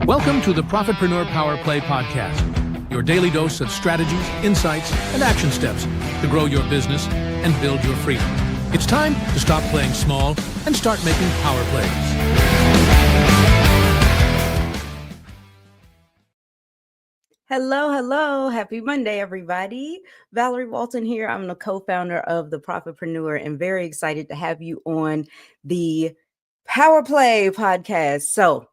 Welcome to the Profitpreneur Power Play Podcast, your daily dose of strategies, insights, and action steps to grow your business and build your freedom. It's time to stop playing small and start making power plays. Hello. Happy Monday, everybody. Valerie Walton here. I'm the co-founder of the Profitpreneur and very excited to have you on the Power Play podcast. So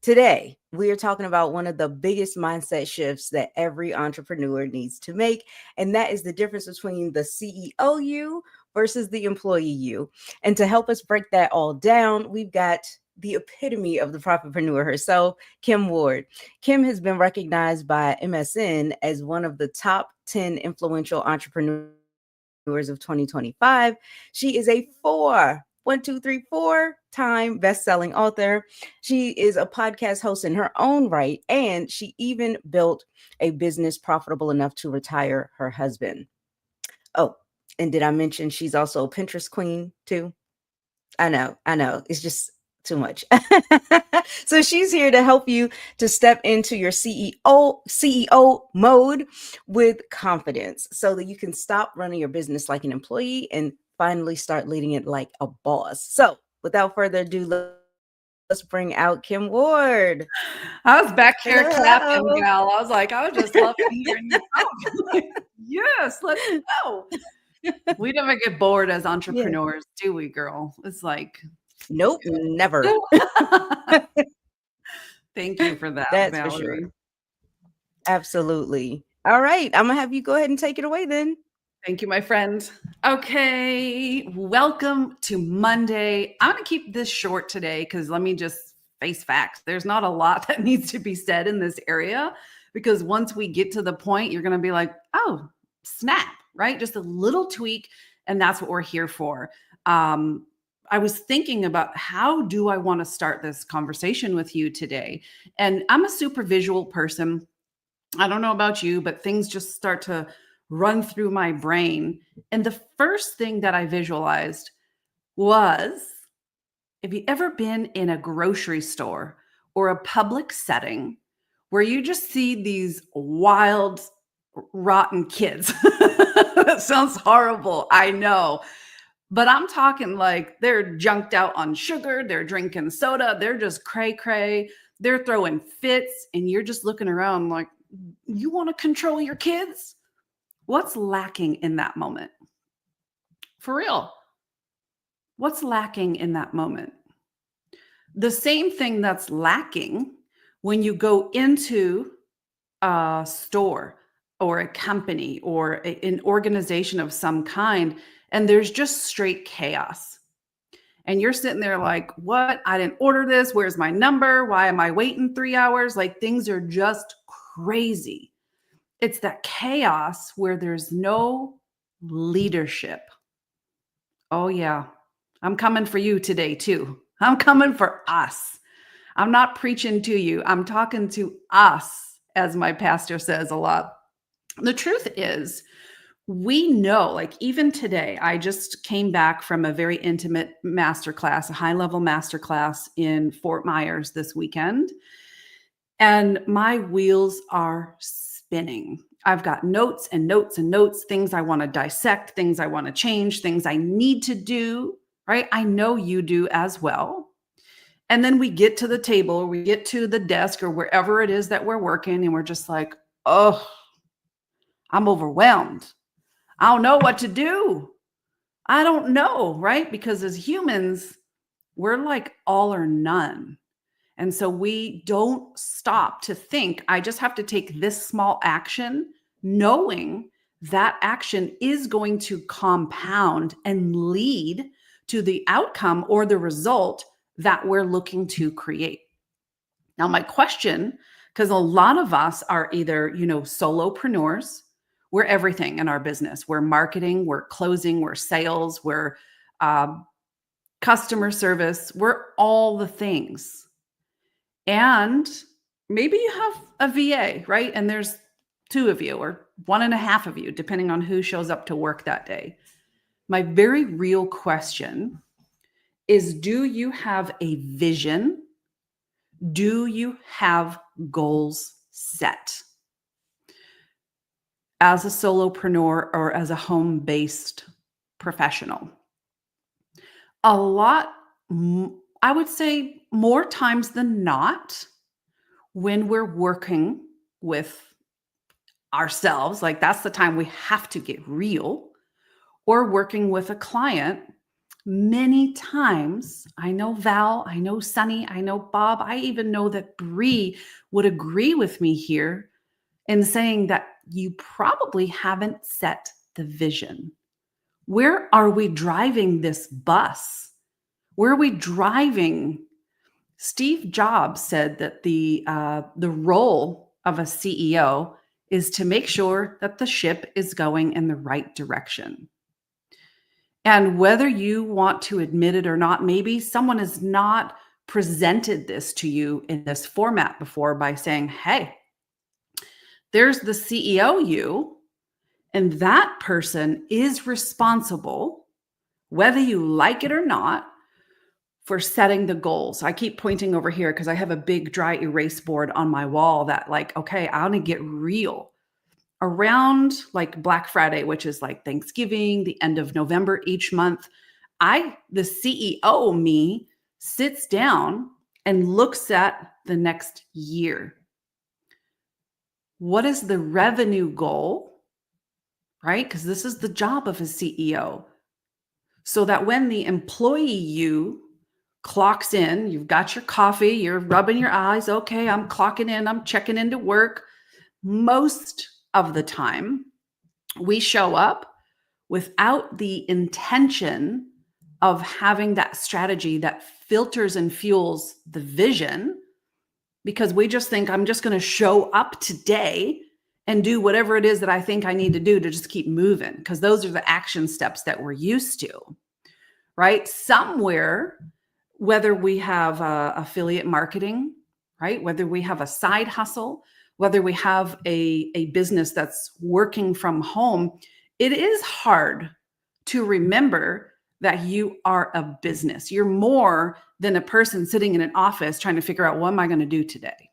today we are talking about one of the biggest mindset shifts that every entrepreneur needs to make. And that is the difference between the CEO you versus the employee you. And to help us break that all down, we've got the epitome of the Profitpreneur herself, Kim Ward. Kim has been recognized by MSN as one of the top 10 influential entrepreneurs of 2025. She is a four-time best-selling author. She is a podcast host in her own right, and she even built a business profitable enough to retire her husband. Oh, and did I mention she's also a Pinterest queen too? I know. It's just too much. So she's here to help you to step into your CEO mode with confidence so that you can stop running your business like an employee and finally start leading it like a boss. So without further ado, let's bring out Kim Ward. I was back here clapping, gal. I was like, I was just loving hearing you talk. Yes, let's go. We never get bored as entrepreneurs, do we, girl? It's like, nope, never. Thank you for that, That's Valerie. for sure. Absolutely. All right, I'm gonna have you go ahead and take it away then. Thank you, my friend. Okay, welcome to Monday. I'm going to keep this short today because let me just face facts. There's not a lot that needs to be said in this area because once we get to the point, you're going to be like, oh, snap, right? Just a little tweak, and that's what we're here for. I was thinking about how do I want to start this conversation with you today? And I'm a super visual person. I don't know about you, but things just start to run through my brain. And the first thing that I visualized was, have you ever been in a grocery store or a public setting where you just see these wild, rotten kids? That sounds horrible, I know. But I'm talking like they're junked out on sugar, they're drinking soda, they're just cray-cray, they're throwing fits, and you're just looking around like, you want to control your kids? What's lacking in that moment? For real. What's lacking in that moment? The same thing that's lacking when you go into a store or a company or an organization of some kind, and there's just straight chaos. And you're sitting there like, what? I didn't order this. Where's my number? Why am I waiting 3 hours? Like things are just crazy. It's that chaos where there's no leadership. Oh, yeah. I'm coming for you today, too. I'm coming for us. I'm not preaching to you. I'm talking to us, as my pastor says a lot. The truth is, we know, like even today, I just came back from a very intimate masterclass, a high-level masterclass in Fort Myers this weekend. And my wheels are spinning. I've got notes and notes and notes, things I want to dissect, things I want to change, things I need to do, right? I know you do as well. And then we get to the table, or we get to the desk or wherever it is that we're working, and we're just like, oh, I'm overwhelmed. I don't know what to do. I don't know, right? Because as humans, we're like all or none. And so we don't stop to think, I just have to take this small action, knowing that action is going to compound and lead to the outcome or the result that we're looking to create. Now, my question, because a lot of us are either, solopreneurs, we're everything in our business. We're marketing, we're closing, we're sales, we're customer service, we're all the things. And maybe you have a VA, right? And there's 2 of you or 1.5 of you, depending on who shows up to work that day. My very real question is, do you have a vision? Do you have goals set? As a solopreneur or as a home-based professional? A lot, I would say more times than not, when we're working with ourselves, like that's the time we have to get real, or working with a client, many times, I know Val, I know Sunny, I know Bob, I even know that Bree would agree with me here in saying that you probably haven't set the vision. Where are we driving this bus? Where are we driving? Steve Jobs said that the role of a CEO is to make sure that the ship is going in the right direction. And whether you want to admit it or not, maybe someone has not presented this to you in this format before by saying, hey, there's the CEO you, and that person is responsible, whether you like it or not, for setting the goals. I keep pointing over here because I have a big dry erase board on my wall that like, okay, I want to get real. Around like Black Friday, which is like Thanksgiving, the end of November each month, the CEO me sits down and looks at the next year. What is the revenue goal, right? Because this is the job of a CEO. So that when the employee you clocks in, you've got your coffee, you're rubbing your eyes, okay, I'm clocking in, I'm checking into work. Most of the time, we show up without the intention of having that strategy that filters and fuels the vision, because we just think I'm just going to show up today and do whatever it is that I think I need to do to just keep moving, because those are the action steps that we're used to, right? Somewhere, whether we have affiliate marketing, right? Whether we have a side hustle, whether we have a business that's working from home, it is hard to remember that you are a business. You're more than a person sitting in an office trying to figure out, what am I going to do today?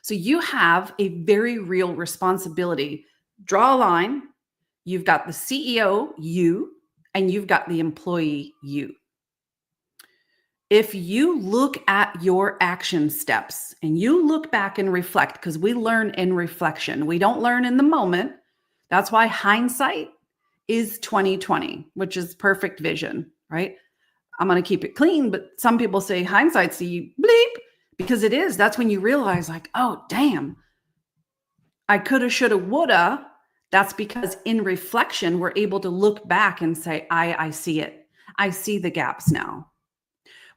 So you have a very real responsibility. Draw a line. You've got the CEO, you, and you've got the employee, you. If you look at your action steps and you look back and reflect, because we learn in reflection, we don't learn in the moment. That's why hindsight is 20/20, which is perfect vision, right? I'm going to keep it clean, but some people say hindsight's the bleep, because it is. That's when you realize like, oh, damn, I coulda, shoulda, woulda. That's because in reflection, we're able to look back and say, I see it. I see the gaps now.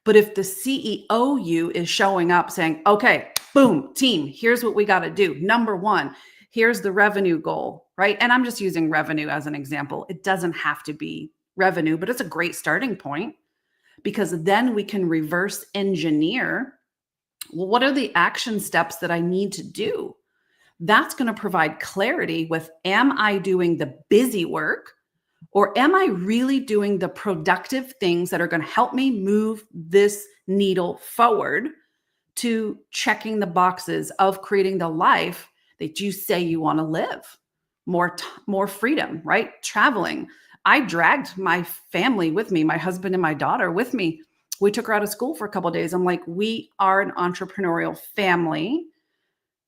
But if the CEO you is showing up saying, okay, boom, team, here's what we got to do. Number one, here's the revenue goal, right? And I'm just using revenue as an example. It doesn't have to be revenue, but it's a great starting point, because then we can reverse engineer, well, what are the action steps that I need to do? That's going to provide clarity with, am I doing the busy work? Or am I really doing the productive things that are going to help me move this needle forward to checking the boxes of creating the life that you say you want to live? More freedom, right? Traveling. I dragged my family with me, my husband and my daughter with me. We took her out of school for a couple of days. I'm like, we are an entrepreneurial family.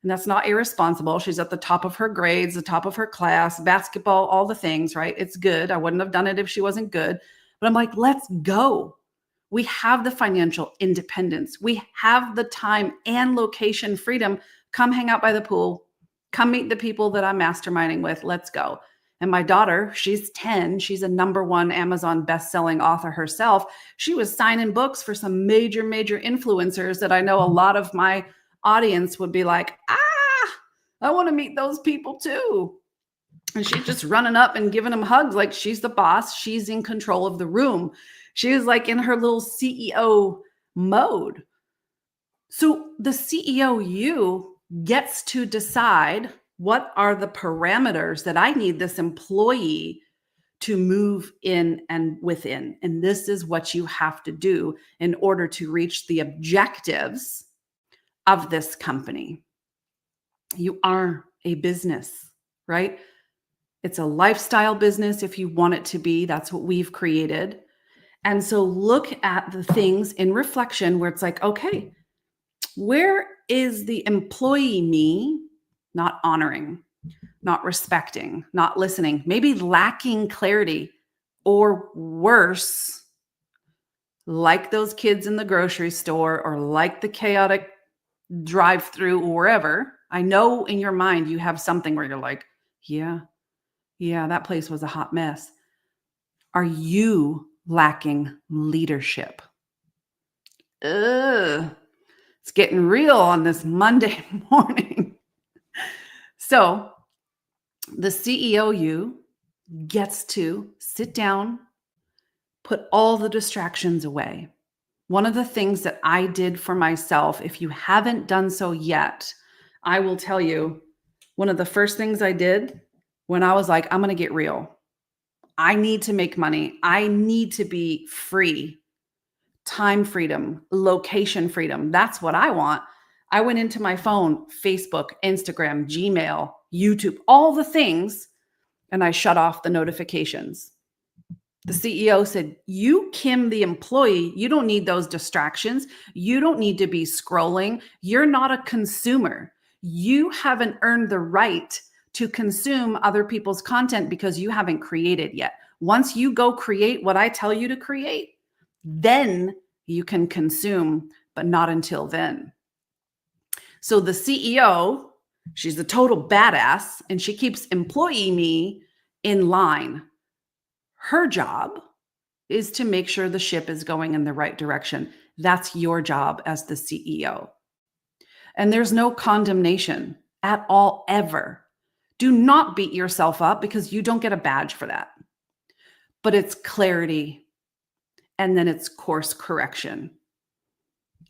And that's not irresponsible. She's at the top of her grades, the top of her class, basketball, all the things, right? It's good. I wouldn't have done it if she wasn't good. But I'm like, let's go. We have the financial independence. We have the time and location freedom. Come hang out by the pool. Come meet the people that I'm masterminding with. Let's go. And my daughter, she's 10. She's a #1 Amazon best-selling author herself. She was signing books for some major influencers that I know a lot of my audience would be like, I want to meet those people too. And she's just running up and giving them hugs like she's the boss. She's in control of the room. She was like in her little CEO mode. So the CEO you gets to decide, what are the parameters that I need this employee to move in and within. And this is what you have to do in order to reach the objectives of this company. You are a business, right? It's a lifestyle business if you want it to be. That's what we've created. And so look at the things in reflection where it's like, okay, where is the employee me not honoring, not respecting, not listening, maybe lacking clarity, or worse, like those kids in the grocery store or like the chaotic drive-through or wherever. I know in your mind you have something where you're like, yeah, that place was a hot mess. Are you lacking leadership? It's getting real on this Monday morning. So the CEO you gets to sit down, put all the distractions away. One of the things that I did for myself, if you haven't done so yet, I will tell you, one of the first things I did when I was like, I'm going to get real. I need to make money. I need to be free. Time freedom, location freedom. That's what I want. I went into my phone, Facebook, Instagram, Gmail, YouTube, all the things, and I shut off the notifications. The CEO said, you, Kim, the employee, you don't need those distractions. You don't need to be scrolling. You're not a consumer. You haven't earned the right to consume other people's content because you haven't created yet. Once you go create what I tell you to create, then you can consume, but not until then. So the CEO, she's a total badass, and she keeps employee me in line. Her job is to make sure the ship is going in the right direction. That's your job as the CEO. And there's no condemnation at all, ever. Do not beat yourself up because you don't get a badge for that. But it's clarity, and then it's course correction.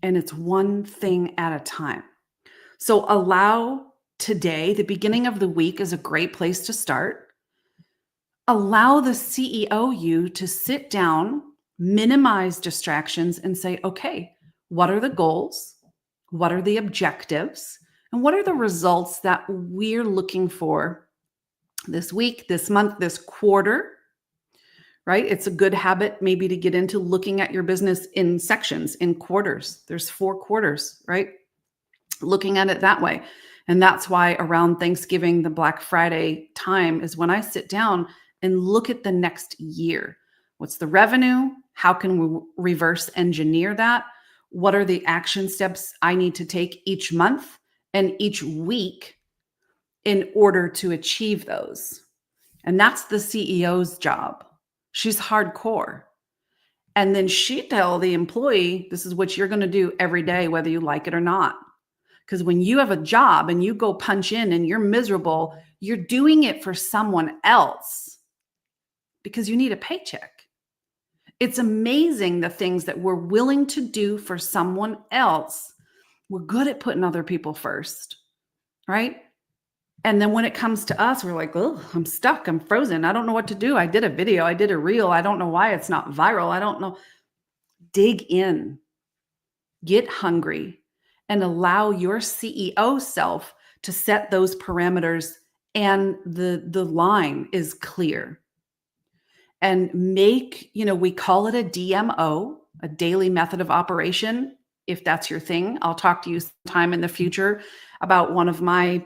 And it's one thing at a time. So allow today, the beginning of the week is a great place to start. Allow the CEO you to sit down, minimize distractions, and say, okay, what are the goals? What are the objectives? And what are the results that we're looking for this week, this month, this quarter? Right? It's a good habit maybe to get into looking at your business in sections, in quarters. There's 4 quarters, right? Looking at it that way. And that's why around Thanksgiving, the Black Friday time is when I sit down and look at the next year. What's the revenue? How can we reverse engineer that? What are the action steps I need to take each month and each week in order to achieve those? And that's the CEO's job. She's hardcore. And then she tell the employee, this is what you're going to do every day, whether you like it or not. Because when you have a job and you go punch in and you're miserable, you're doing it for someone else because you need a paycheck. It's amazing the things that we're willing to do for someone else. We're good at putting other people first, right? And then when it comes to us, we're like, oh, I'm stuck. I'm frozen. I don't know what to do. I did a video. I did a reel. I don't know why it's not viral. I don't know. Dig in, get hungry, and allow your CEO self to set those parameters, and the line is clear. And make, we call it a DMO, a daily method of operation. If that's your thing, I'll talk to you sometime in the future about one of my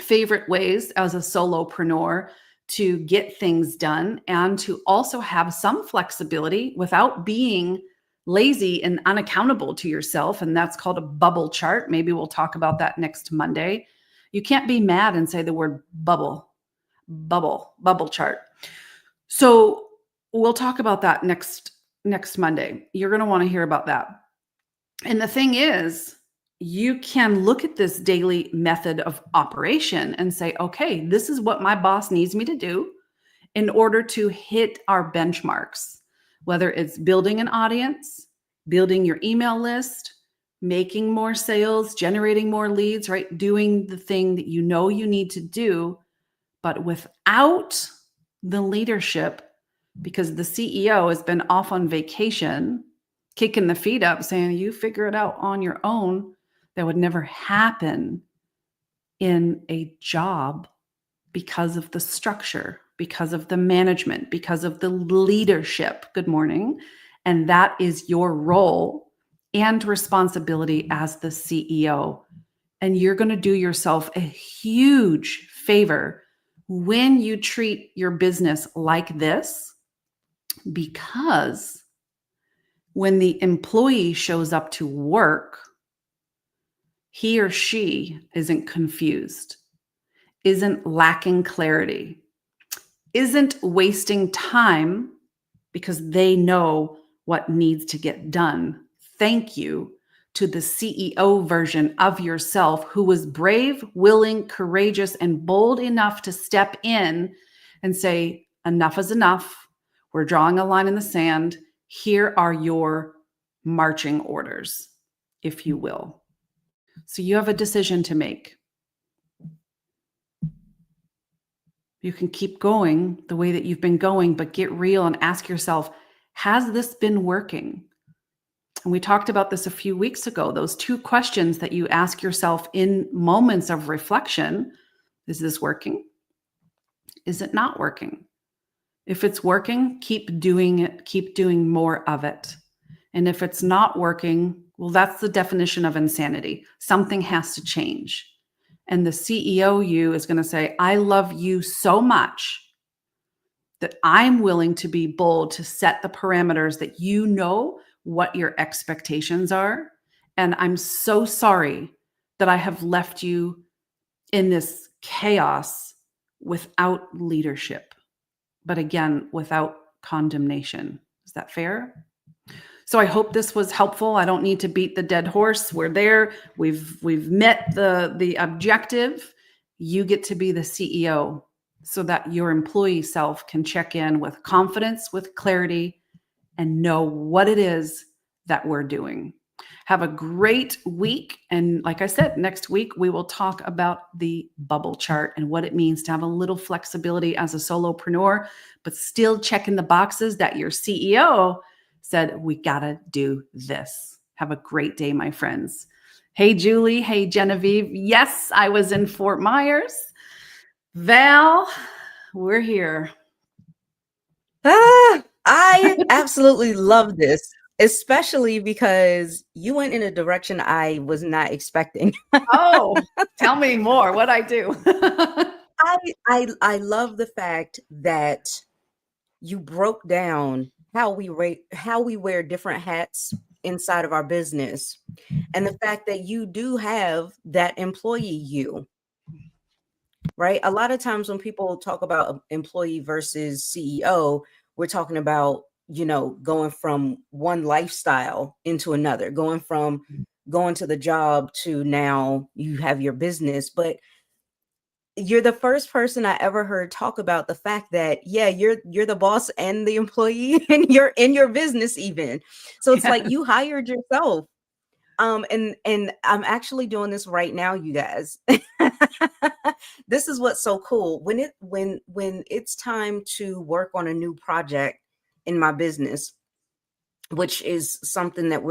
favorite ways as a solopreneur to get things done and to also have some flexibility without being lazy and unaccountable to yourself. And that's called a bubble chart. Maybe we'll talk about that next Monday. You can't be mad and say the word bubble chart. So we'll talk about that next Monday. You're going to want to hear about that. And the thing is, you can look at this daily method of operation and say, okay, this is what my boss needs me to do in order to hit our benchmarks, whether it's building an audience, building your email list, making more sales, generating more leads, right? Doing the thing that you know you need to do, but without the leadership, because the CEO has been off on vacation, kicking the feet up, saying, you figure it out on your own. that would never happen in a job because of the structure, because of the management, because of the leadership. Good morning. And that is your role and responsibility as the CEO. And you're going to do yourself a huge favor when you treat your business like this, because when the employee shows up to work, he or she isn't confused, isn't lacking clarity, isn't wasting time because they know what needs to get done. Thank you to the CEO version of yourself who was brave, willing, courageous, and bold enough to step in and say, enough is enough. We're drawing a line in the sand. Here are your marching orders, if you will. So you have a decision to make. You can keep going the way that you've been going, but get real and ask yourself, has this been working? And we talked about this a few weeks ago, those 2 questions that you ask yourself in moments of reflection. Is this working? Is it not working? If it's working, keep doing it, keep doing more of it. And if it's not working, well, that's the definition of insanity. Something has to change. And the CEO you is going to say, I love you so much that I'm willing to be bold to set the parameters that you know what your expectations are. And I'm so sorry that I have left you in this chaos without leadership, but again, without condemnation. Is that fair? So I hope this was helpful. I don't need to beat the dead horse. We're there. We've met the objective. You get to be the CEO so that your employee self can check in with confidence, with clarity, and know what it is that we're doing. Have a great week. And like I said, next week, we will talk about the bubble chart and what it means to have a little flexibility as a solopreneur, but still checking the boxes that your CEO said, we gotta do this. Have a great day, my friends. Hey, Julie. Hey, Genevieve. Yes, I was in Fort Myers. Val, we're here. I absolutely love this, especially because you went in a direction I was not expecting. Oh, tell me more. What I do. I love the fact that you broke down how we wear different hats inside of our business, and the fact that you do have that employee you, right? A lot of times when people talk about employee versus CEO, we're talking about, going from one lifestyle into another, going to the job to now you have your business. But you're the first person I ever heard talk about the fact that, yeah, you're the boss and the employee and you're in your business even. So it's like you hired yourself. And I'm actually doing this right now, you guys. This is what's so cool. When it's time to work on a new project in my business, which is something that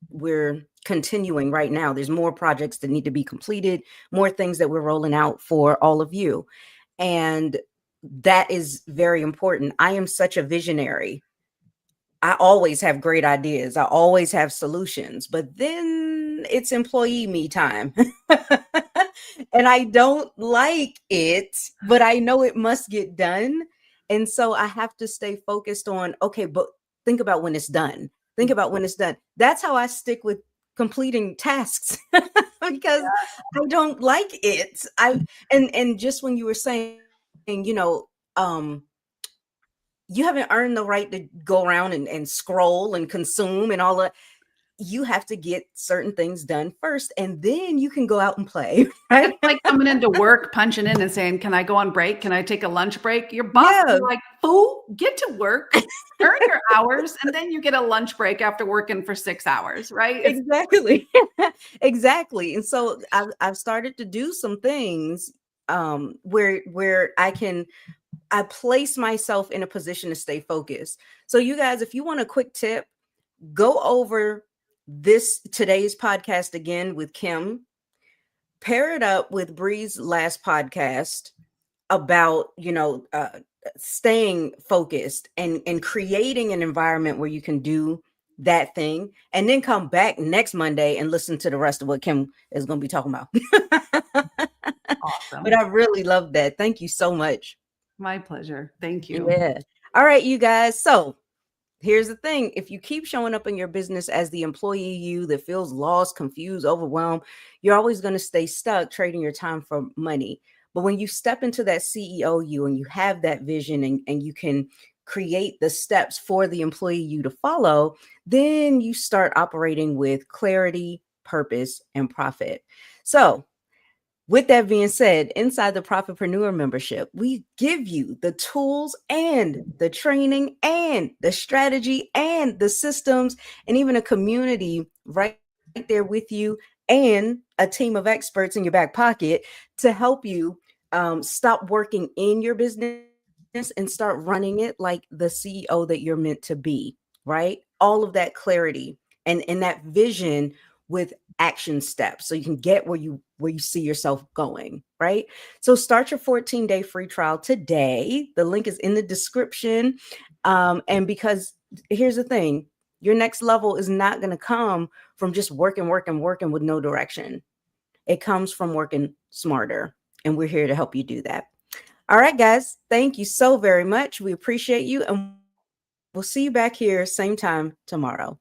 we're continuing right now. There's more projects that need to be completed, more things that we're rolling out for all of you. And that is very important. I am such a visionary. I always have great ideas. I always have solutions, but then it's employee me time. And I don't like it, but I know it must get done. And so I have to stay focused on, okay, but think about when it's done. Think about when it's done. That's how I stick with completing tasks because I don't like it. And just when you were saying, you haven't earned the right to go around and scroll and consume and all that. You have to get certain things done first, and then you can go out and play. Right? It's like coming into work, punching in and saying, can I go on break? Can I take a lunch break? Your boss is like, fool, get to work, earn your hours, and then you get a lunch break after working for 6 hours, right? Exactly. Exactly. And so I've started to do some things where I place myself in a position to stay focused. So you guys, if you want a quick tip, go over today's podcast again with Kim, pair it up with Bree's last podcast about, staying focused and creating an environment where you can do that thing, and then come back next Monday and listen to the rest of what Kim is going to be talking about. Awesome. But I really love that. Thank you so much. My pleasure. Thank you. Yeah. All right, you guys. So here's the thing. If you keep showing up in your business as the employee you that feels lost, confused, overwhelmed, you're always going to stay stuck trading your time for money. But when you step into that CEO you and you have that vision and you can create the steps for the employee you to follow, then you start operating with clarity, purpose, and profit. So with that being said, inside the Profitpreneur membership, we give you the tools and the training and the strategy and the systems and even a community right there with you and a team of experts in your back pocket to help you stop working in your business and start running it like the CEO that you're meant to be, right? All of that clarity and that vision with action steps so you can get where you see yourself going, right? So start your 14-day free trial today. The link is in the description. And because here's the thing, your next level is not going to come from just working with no direction. It comes from working smarter. And we're here to help you do that. All right, guys. Thank you so very much. We appreciate you. And we'll see you back here same time tomorrow.